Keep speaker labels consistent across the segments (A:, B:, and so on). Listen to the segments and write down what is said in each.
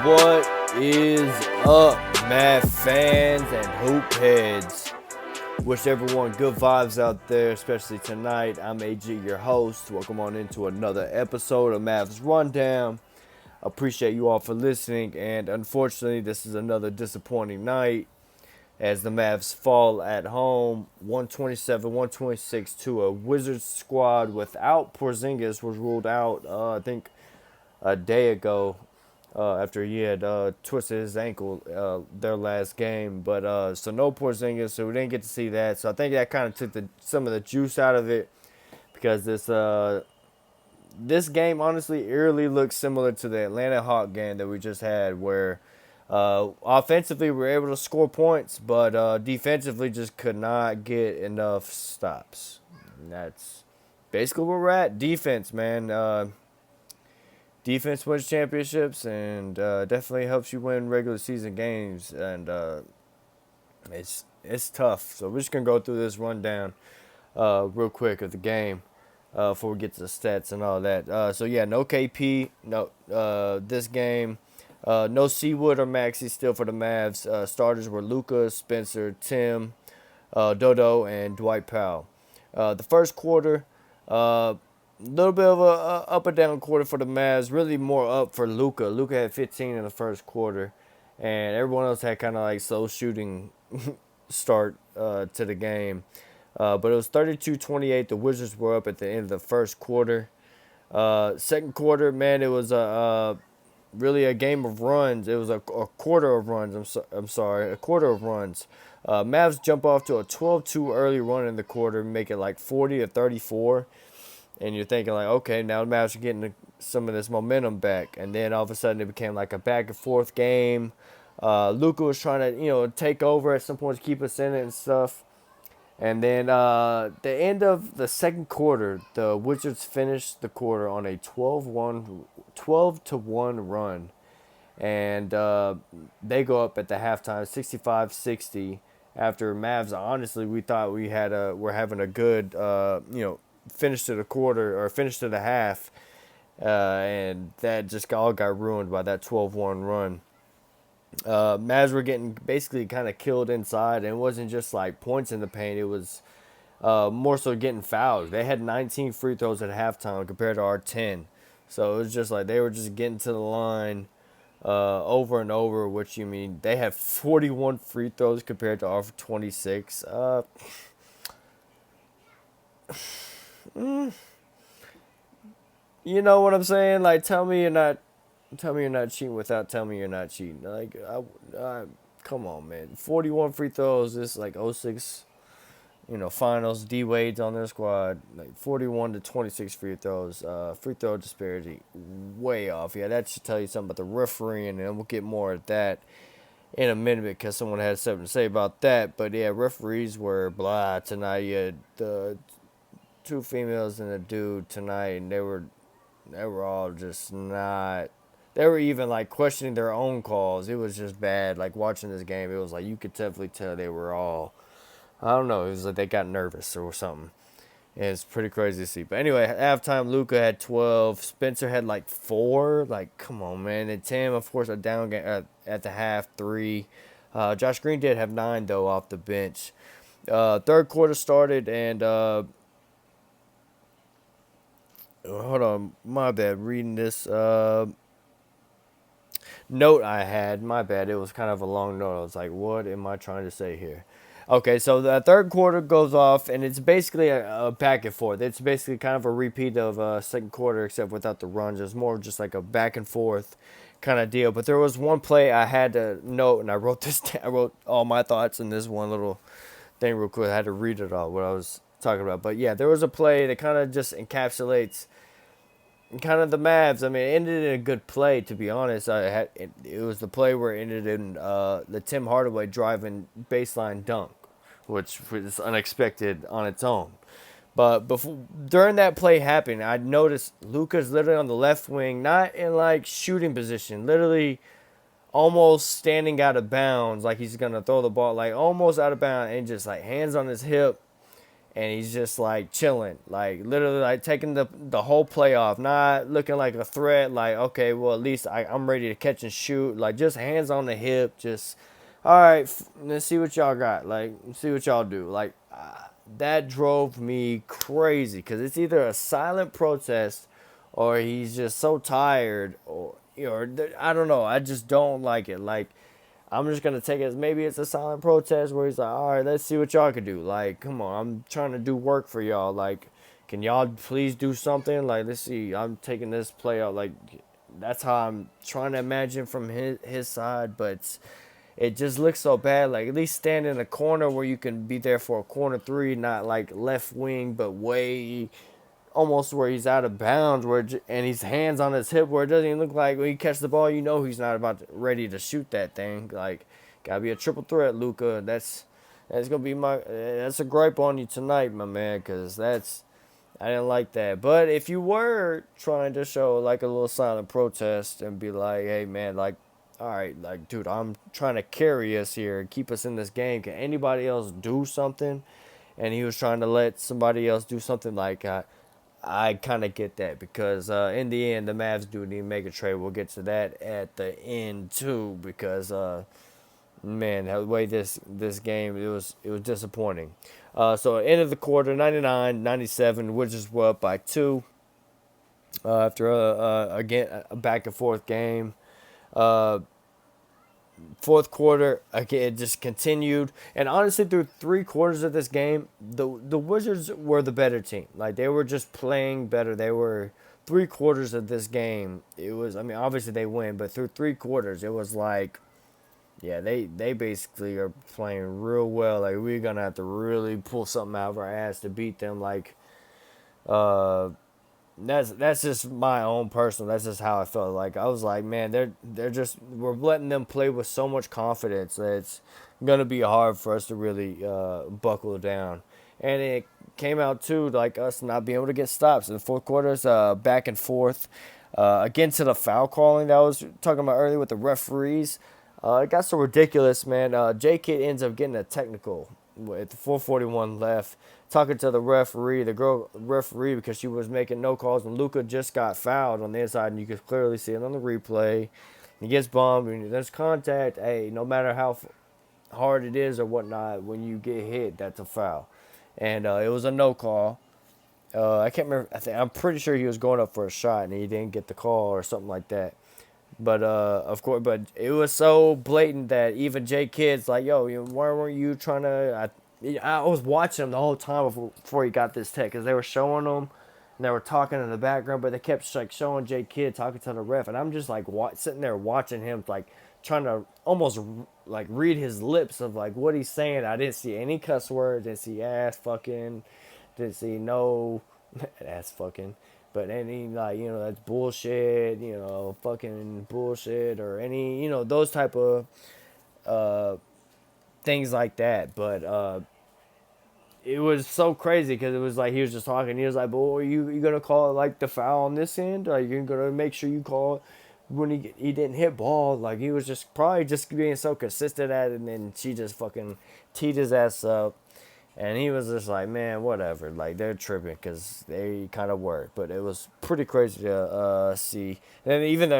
A: What is up, Mav fans and hoop heads? Wish everyone good vibes out there, especially tonight. I'm AG, your host. Welcome on into another episode of Mavs Rundown. Appreciate you all for listening, and unfortunately, this is another disappointing night as the Mavs fall at home 127-126 to a Wizards squad without Porzingis was ruled out, I think, a day ago. After he had twisted his ankle their last game. But so no Porzingis, so we didn't get to see that. So I think that kind of took some of the juice out of it because this game honestly eerily looks similar to the Atlanta Hawk game that we just had, where offensively we were able to score points, but defensively just could not get enough stops. And that's basically where we're at. Defense, man. Defense wins championships and definitely helps you win regular season games, and it's tough. So we're just gonna go through this rundown real quick of the game before we get to the stats and all that. So yeah, no KP, no this game, no Seawood or Maxey still for the Mavs. Starters were Luka, Spencer, Tim, Dodo, and Dwight Powell. The first quarter. Little bit of a up and down quarter for the Mavs. Really more up for Luka. Luka had 15 in the first quarter, and everyone else had kind of like slow shooting start to the game. But it was 32-28. The Wizards were up at the end of the first quarter. Second quarter, man, it was really a game of runs. It was a quarter of runs. I'm sorry, a quarter of runs. Mavs jump off to a 12-2 early run in the quarter, make it like 40-34. And you're thinking like, okay, now the Mavs are getting some of this momentum back. And then all of a sudden it became like a back and forth game. Luka was trying to, take over at some point to keep us in it and stuff. And then the end of the second quarter, the Wizards finished the quarter on a 12-1 run. And they go up at the halftime 65-60 after Mavs. Honestly, we thought we're having a good, finish to the quarter or finish to the half, and that just all got ruined by that 12-1 run. Mavs were getting basically kind of killed inside, and it wasn't just like points in the paint. It was more so getting fouled. They had 19 free throws at halftime compared to our 10. So it was just like they were just getting to the line over and over, which you mean they had 41 free throws compared to our 26. You know what I'm saying? Like, tell me you're not cheating without telling me you're not cheating. Like, come on, man. 41 free throws. This is like '06, finals. D Wade's on their squad. Like 41-26 free throws. Free throw disparity way off. Yeah, that should tell you something about the refereeing, and we'll get more at that in a minute because someone had something to say about that. But yeah, referees were blah tonight. You had the two females and a dude tonight, and they were all just not. They were even like questioning their own calls. It was just bad. Like watching this game, it was like you could definitely tell they were all. I don't know. It was like they got nervous or something. And it's pretty crazy to see. But anyway, at halftime, Luka had 12. Spencer had like 4. Like, come on, man. And Tim, of course, a down game at the half, 3. Josh Green did have 9 though off the bench. Third quarter started, and hold on, my bad. Reading this note I had, my bad. It was kind of a long note. I was like, what am I trying to say here? Okay, so the third quarter goes off, and it's basically a back and forth. It's basically kind of a repeat of second quarter, except without the runs. It's more just like a back and forth kind of deal. But there was one play I had to note, and I wrote this down. I wrote all my thoughts in this one little thing real quick. I had to read it all, what I was talking about. But yeah, there was a play that kind of just encapsulates kind of the Mavs. I mean, it ended in a good play, to be honest. It was the play where it ended in the Tim Hardaway driving baseline dunk, which was unexpected on its own. But during that play happening, I noticed Luka's literally on the left wing, not in like shooting position, literally almost standing out of bounds, like he's gonna throw the ball, like almost out of bounds, and just like hands on his hip. and he's just like chilling, like literally like taking the whole play off, not looking like a threat. Like, okay, well at least I'm ready to catch and shoot. Like just hands on the hip, just all right. Let's see what y'all got. Like, see what y'all do. Like that drove me crazy because it's either a silent protest or he's just so tired, or I don't know. I just don't like it. Like I'm just gonna take it as maybe it's a silent protest where he's like, all right, let's see what y'all can do. Like, come on, I'm trying to do work for y'all. Like, can y'all please do something? Like, let's see, I'm taking this play out. Like, that's how I'm trying to imagine from his side, but it just looks so bad. Like, at least stand in a corner where you can be there for a corner three, not like left wing, but way almost where he's out of bounds, and he's hands on his hip, where it doesn't even look like when he catches the ball, he's not ready to shoot that thing. Like, gotta be a triple threat, Luka. That's gonna be that's a gripe on you tonight, my man, because I didn't like that. But if you were trying to show like a little silent protest and be like, hey man, like, all right, like, dude, I'm trying to carry us here and keep us in this game. Can anybody else do something? And he was trying to let somebody else do something. Like, I kind of get that because in the end, the Mavs do need to make a trade. We'll get to that at the end too, because man, the way this game, it was disappointing. So end of the quarter, 99-97, Wizards were up by two after again a back and forth game. Uh, Fourth quarter, again, it just continued. And honestly, through 3 quarters of this game, the Wizards were the better team. Like, they were just playing better. They were 3 quarters of this game. It was, I mean, obviously they win, but through 3 quarters, it was like, yeah, they basically are playing real well. Like, we're going to have to really pull something out of our ass to beat them. Like, uh, that's just my own personal. That's just how I felt. Like, I was like, man, we're letting them play with so much confidence that it's gonna be hard for us to really buckle down. And it came out too, like us not being able to get stops in the fourth quarters, back and forth. Again, to the foul calling that I was talking about earlier with the referees. It got so ridiculous, man. J Kid ends up getting a technical with 4:41 left, talking to the referee, the girl referee, because she was making no calls, and Luka just got fouled on the inside, and you could clearly see it on the replay. He gets bumped, and there's contact. Hey, no matter how hard it is or whatnot, when you get hit, that's a foul. And it was a no call. I can't remember. I'm pretty sure he was going up for a shot, and he didn't get the call or something like that. But of course, but it was so blatant that even Jay Kidd's like, yo, why weren't you trying to? I was watching him the whole time before he got this tech, because they were showing him and they were talking in the background, but they kept like showing Jay Kidd talking to the ref, and I'm just like sitting there watching him, like trying to almost like read his lips of like what he's saying. I didn't see any cuss words, didn't see ass fucking, didn't see no ass fucking. But any, like, that's bullshit, fucking bullshit, or any, those type of uh, things like that. But it was so crazy because it was like he was just talking. He was like, "Boy, you gonna call it like the foul on this end? Like, you're gonna make sure you call it when he didn't hit ball?" Like, he was just probably just being so consistent at it, and then she just fucking teed his ass up. And he was just like, man, whatever. Like, they're tripping because they kind of were. But it was pretty crazy to see. And even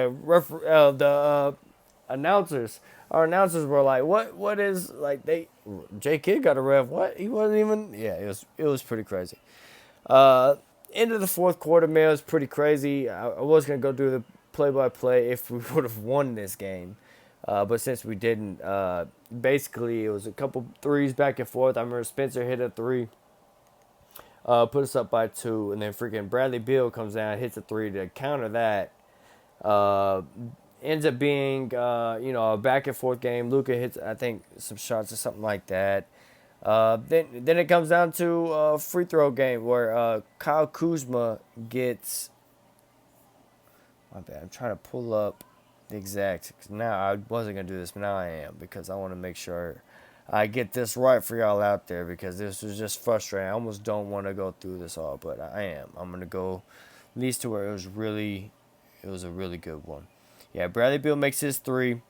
A: announcers, our announcers were like, what is, like, J Kidd got a ref. What? He wasn't even, yeah, it was pretty crazy. End of the fourth quarter, man, it was pretty crazy. I was going to go do the play-by-play if we would have won this game. But since we didn't, basically it was a couple threes back and forth. I remember Spencer hit a three, put us up by two, and then freaking Bradley Beal comes down, hits a three to counter that. Ends up being, a back and forth game. Luka hits, I think, some shots or something like that. Then it comes down to a free throw game where Kyle Kuzma gets. My bad. I'm trying to pull up the exact. Cause now I wasn't gonna do this, but now I am, because I want to make sure I get this right for y'all out there, because this was just frustrating. I almost don't want to go through this all, but I am. I'm gonna go at least to where it was a really good one. Yeah, Bradley Beal makes his three.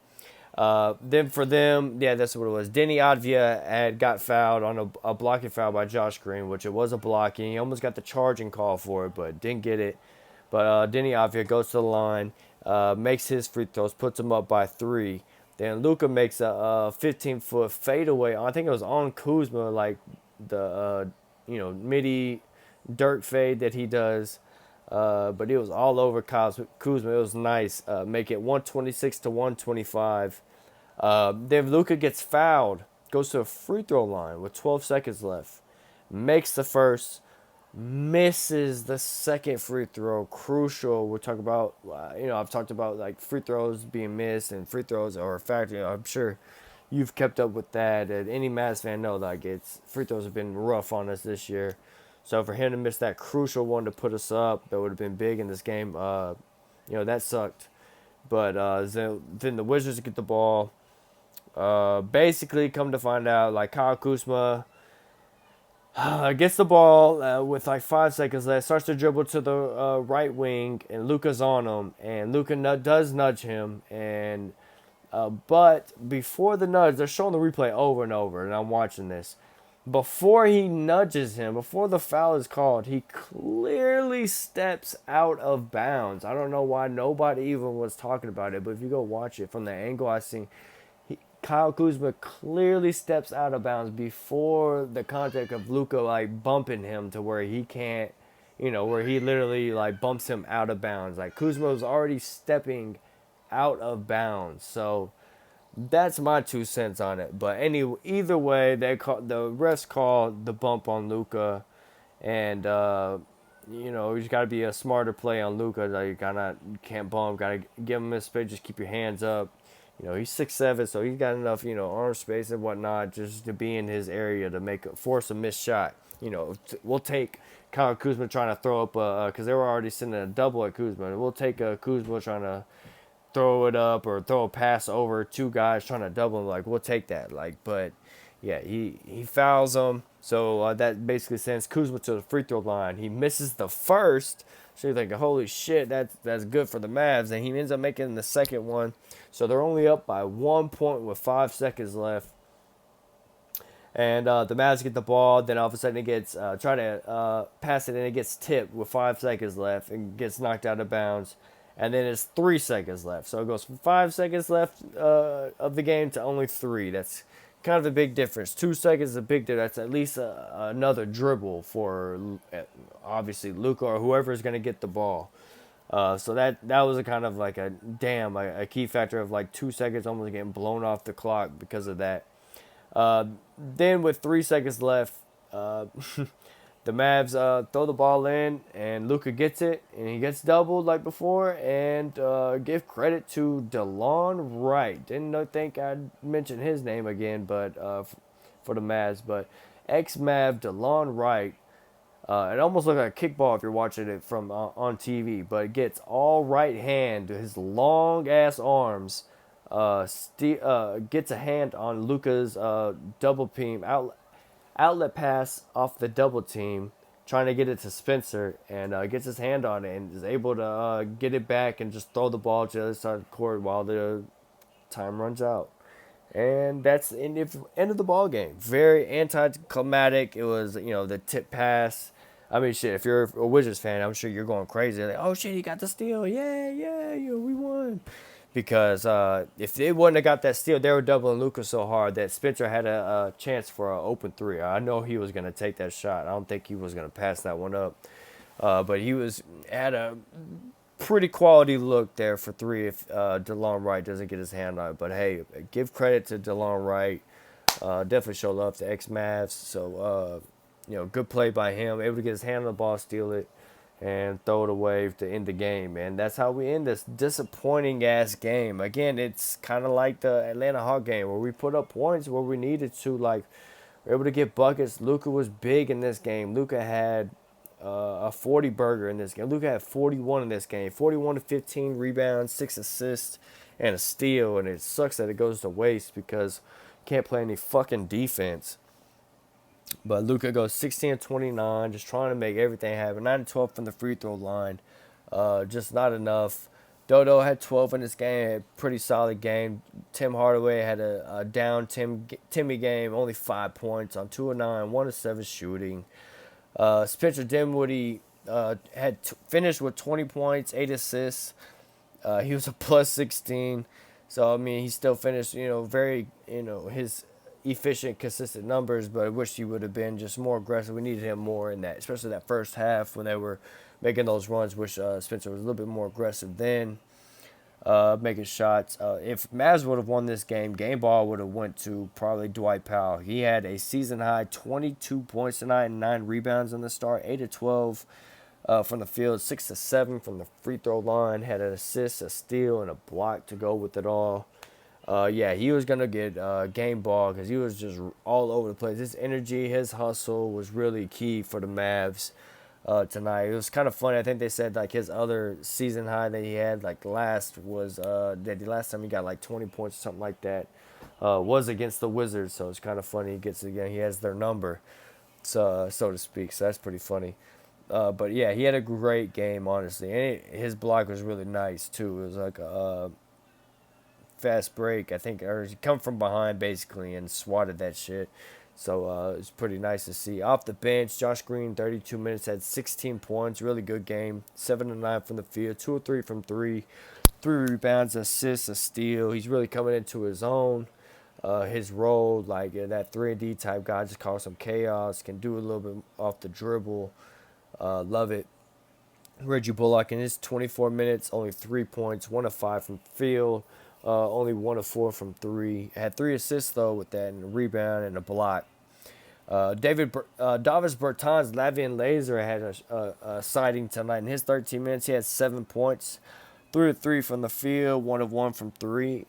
A: Then for them, yeah, that's what it was. Denny Advia had got fouled on a blocking foul by Josh Green, which it was a blocking. He almost got the charging call for it, but didn't get it. But Denny Avia goes to the line, makes his free throws, puts him up by 3. Then Luka makes a 15-foot fadeaway. I think it was on Kuzma, like the midi Dirk fade that he does. But it was all over Kuzma. It was nice. Make it 126 to 125. Then Luka gets fouled, goes to a free throw line with 12 seconds left, makes the first, misses the second free throw. Crucial. We'll talk about, I've talked about like free throws being missed and free throws are a factor. I'm sure you've kept up with that. And any Mavs fan know like it's free throws have been rough on us this year. So for him to miss that crucial one to put us up, that would have been big in this game. That sucked. But then the Wizards get the ball. Basically, come to find out, like Kyle Kuzma gets the ball with like 5 seconds left, starts to dribble to the right wing, and Luka's on him, and Luka does nudge him, and but before the nudge, they're showing the replay over and over, and I'm watching this. Before he nudges him, before the foul is called, he clearly steps out of bounds. I don't know why nobody even was talking about it, but if you go watch it from the angle I seen, Kyle Kuzma clearly steps out of bounds before the contact of Luka like bumping him to where he can't, where he literally like bumps him out of bounds. Like Kuzma was already stepping out of bounds. So that's my 2 cents on it. But either way, the refs called the bump on Luka, and you just got to be a smarter play on Luka. Like you can't bump, got to give him his space, just keep your hands up. He's 6'7", so he's got enough, arm space and whatnot just to be in his area to force a missed shot. We'll take Kyle Kuzma trying to throw up because they were already sending a double at Kuzma. We'll take Kuzma trying to throw it up or throw a pass over two guys trying to double him. Like, we'll take that. But yeah, he fouls him. So that basically sends Kuzma to the free throw line. He misses the first. So you're thinking, holy shit, that's good for the Mavs. And he ends up making the second one. So they're only up by 1 point with 5 seconds left. And the Mavs get the ball. Then all of a sudden it gets, try to pass it and it gets tipped with 5 seconds left and gets knocked out of bounds. And then it's 3 seconds left. So it goes from 5 seconds left of the game to only 3. That's kind of a big difference. 2 seconds is a big difference. That's at least another dribble for obviously Luka or whoever is going to get the ball. So that was a kind of like a key factor of like 2 seconds almost getting blown off the clock because of that. Then with 3 seconds left, the Mavs throw the ball in, and Luka gets it, and he gets doubled like before. And give credit to DeLon Wright. Didn't think I'd mention his name again, but for the Mavs, but ex-Mav DeLon Wright. It almost looked like a kickball if you're watching it from on TV, but it gets all right hand to his long ass arms. Gets a hand on Luka's double team outlet pass off the double team, trying to get it to Spencer, and gets his hand on it and is able to get it back and just throw the ball to the other side of the court while the time runs out. And that's the end of the ball game. Very anticlimactic. It was, the tip pass. I mean, shit, if you're a Wizards fan, I'm sure you're going crazy. Like, oh, shit, he got the steal. Yeah, we won. Because if they wouldn't have got that steal, they were doubling Luka so hard that Spencer had a chance for an open three. I know he was going to take that shot. I don't think he was going to pass that one up. But he had a pretty quality look there for three if DeLon Wright doesn't get his hand on it. But, hey, give credit to DeLon Wright. Definitely show love to ex-Mavs. So, good play by him. Able to get his hand on the ball, steal it, and throw it away to end the game. And that's how we end this disappointing-ass game. Again, it's kind of like the Atlanta Hawks game where we put up points where we needed to. Like, we're able to get buckets. Luka was big in this game. Luka had a 40-burger in this game. Luka had 41 in this game. 41 to 15 rebounds, 6 assists, and a steal. And it sucks that it goes to waste because can't play any fucking defense. But Luka goes 16-29, just trying to make everything happen. 9-12 from the free throw line. Just not enough. Dodo had 12 in this game, had a pretty solid game. Tim Hardaway had a down Timmy game, only 5 points on 2 of 9, 1 of 7 shooting. Spencer Dinwiddie finished with 20 points, 8 assists. He was a plus 16. So, I mean, he still finished, very, his efficient, consistent numbers, but I wish he would have been just more aggressive. We needed him more in that, especially that first half when they were making those runs. Wish Spencer was a little bit more aggressive then, making shots. If Mavs would have won this game ball would have went to probably Dwight Powell. He had a season high 22 points tonight and 9 rebounds on the start, 8 of 12 from the field, 6 of 7 from the free throw line. Had an assist, a steal, and a block to go with it all. Yeah, he was gonna get game ball because he was just all over the place. His energy, his hustle was really key for the Mavs tonight. It was kind of funny. I think they said like his other season high that he had like last was that the last time he got like 20 points or something like that was against the Wizards. So it's kind of funny. He gets it again. He has their number, so to speak. So that's pretty funny. But yeah, he had a great game, honestly. And his block was really nice too. It was like a fast break, I think, or he come from behind basically and swatted that shit. So it's pretty nice to see. Off the bench, Josh Green, 32 minutes, had 16 points, really good game. 7 of 9 from the field, 2 of 3 from 3, 3 rebounds, assists, a steal. He's really coming into his own. His role, like that 3-and-D type guy, just cause some chaos, can do a little bit off the dribble. Love it. Reggie Bullock in his 24 minutes, only 3 points, 1 of 5 from field, only 1 of 4 from 3. Had 3 assists though with that, and a rebound and a block. Davis Bertans, Lavian Laser had a sighting tonight. In his 13 minutes, he had 7 points, 3 of 3 from the field, 1 of 1 from 3.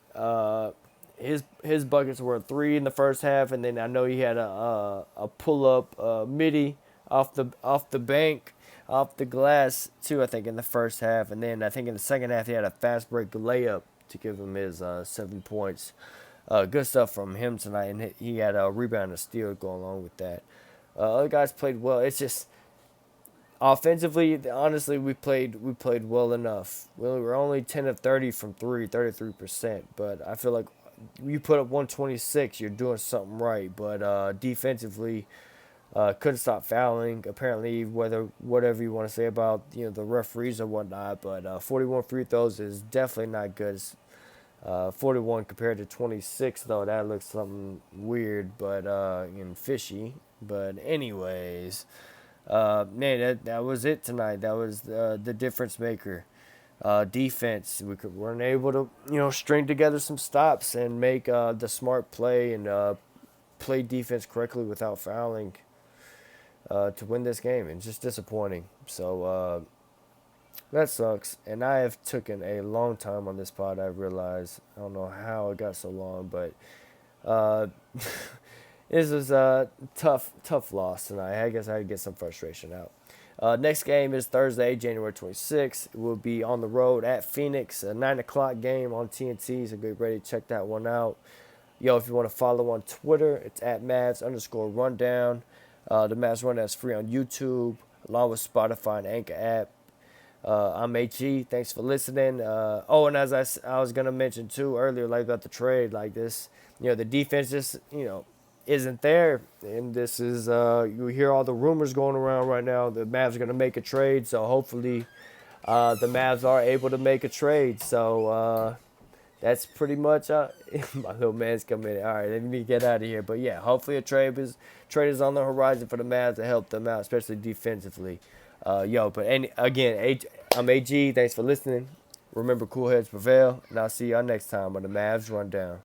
A: His buckets were 3 in the first half, and then I know he had a pull up midi off the bank, off the glass too. I think in the first half, and then I think in the second half he had a fast break layup to give him his 7 points. Good stuff from him tonight, and he had a rebound and a steal to go along with that. Other guys played well. It's just offensively, honestly, we played well enough. We were only 10 of 30 from 3, 33%, but I feel like you put up 126, you're doing something right. But defensively, couldn't stop fouling. Apparently, whatever you want to say about the referees or whatnot, but 41 free throws is definitely not good. 41 compared to 26 though, that looks something weird, but and fishy. But anyways, man, that was it tonight. That was the difference maker. Defense, weren't able to string together some stops and make the smart play and play defense correctly without fouling to win this game. It's just disappointing. So that sucks. And I have taken a long time on this pod, I realize. I don't know how it got so long, but this was a tough loss tonight. I guess I had to get some frustration out. Next game is Thursday, January 26th. It will be on the road at Phoenix, a 9 o'clock game on TNT, so get ready to check that one out. Yo, if you want to follow on Twitter, it's at Mavs_rundown. The Mavs Rundown is free on YouTube, along with Spotify and Anchor app. I'm HG. Thanks for listening. And as I was going to mention, too, earlier, like about the trade, like this, the defense just, isn't there. And this is, you hear all the rumors going around right now. The Mavs are going to make a trade, so hopefully the Mavs are able to make a trade. So that's pretty much my little man's coming in. All right, let me get out of here. But yeah, hopefully a trade is on the horizon for the Mavs to help them out, especially defensively. Again, I'm AG. Thanks for listening. Remember, cool heads prevail, and I'll see y'all next time on the Mavs Rundown.